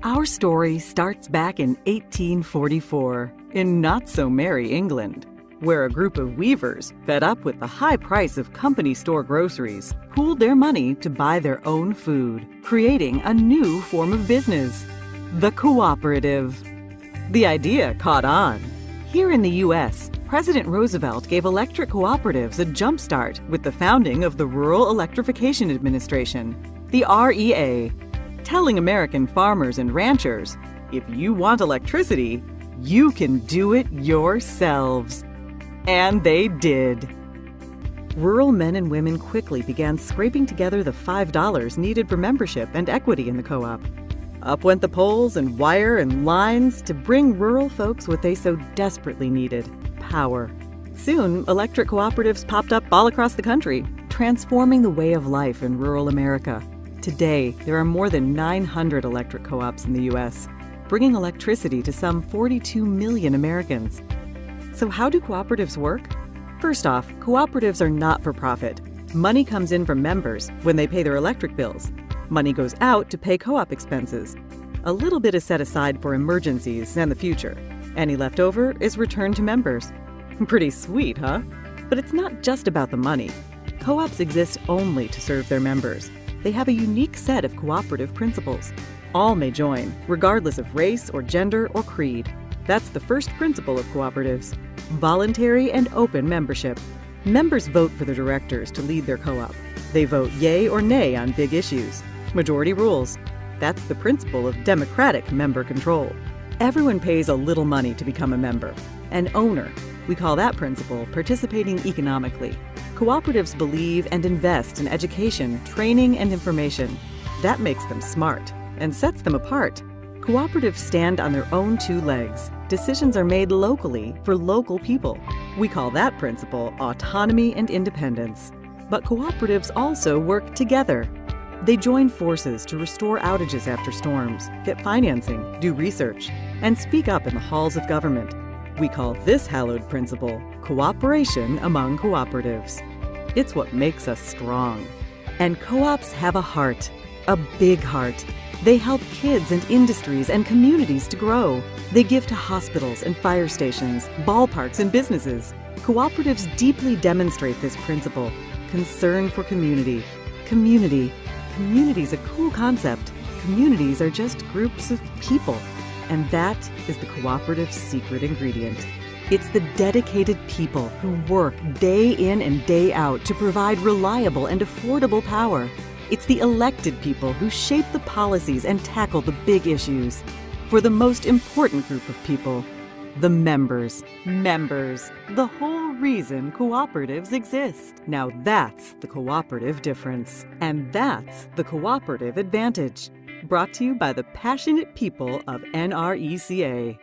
Our story starts back in 1844 in not-so-merry England, where a group of weavers, fed up with the high price of company store groceries, pooled their money to buy their own food, creating a new form of business, the cooperative. The idea caught on. Here in the U.S., President Roosevelt gave electric cooperatives a jumpstart with the founding of the Rural Electrification Administration, the REA, telling American farmers and ranchers, if you want electricity, you can do it yourselves. And they did. Rural men and women quickly began scraping together the $5 needed for membership and equity in the co-op. Up went the poles and wire and lines to bring rural folks what they so desperately needed: power. Soon, electric cooperatives popped up all across the country, transforming the way of life in rural America. Today, there are more than 900 electric co-ops in the U.S., bringing electricity to some 42 million Americans. So how do cooperatives work? First off, cooperatives are not for profit. Money comes in from members when they pay their electric bills. Money goes out to pay co-op expenses. A little bit is set aside for emergencies and the future. Any leftover is returned to members. Pretty sweet, huh? But it's not just about the money. Co-ops exist only to serve their members. They have a unique set of cooperative principles. All may join, regardless of race or gender or creed. That's the first principle of cooperatives: voluntary and open membership. Members vote for the directors to lead their co-op. They vote yay or nay on big issues. Majority rules. That's the principle of democratic member control. Everyone pays a little money to become a member. An owner. We call that principle participating economically. Cooperatives believe and invest in education, training, and information. That makes them smart and sets them apart. Cooperatives stand on their own two legs. Decisions are made locally for local people. We call that principle autonomy and independence. But cooperatives also work together. They join forces to restore outages after storms, get financing, do research, and speak up in the halls of government. We call this hallowed principle cooperation among cooperatives. It's what makes us strong. And co-ops have a heart, a big heart. They help kids and industries and communities to grow. They give to hospitals and fire stations, ballparks and businesses. Cooperatives deeply demonstrate this principle: concern for community. Community's a cool concept. Communities are just groups of people. And that is the cooperative's secret ingredient. It's the dedicated people who work day in and day out to provide reliable and affordable power. It's the elected people who shape the policies and tackle the big issues. For the most important group of people, the members. Members, the whole reason cooperatives exist. Now that's the cooperative difference. And that's the cooperative advantage. Brought to you by the passionate people of NRECA.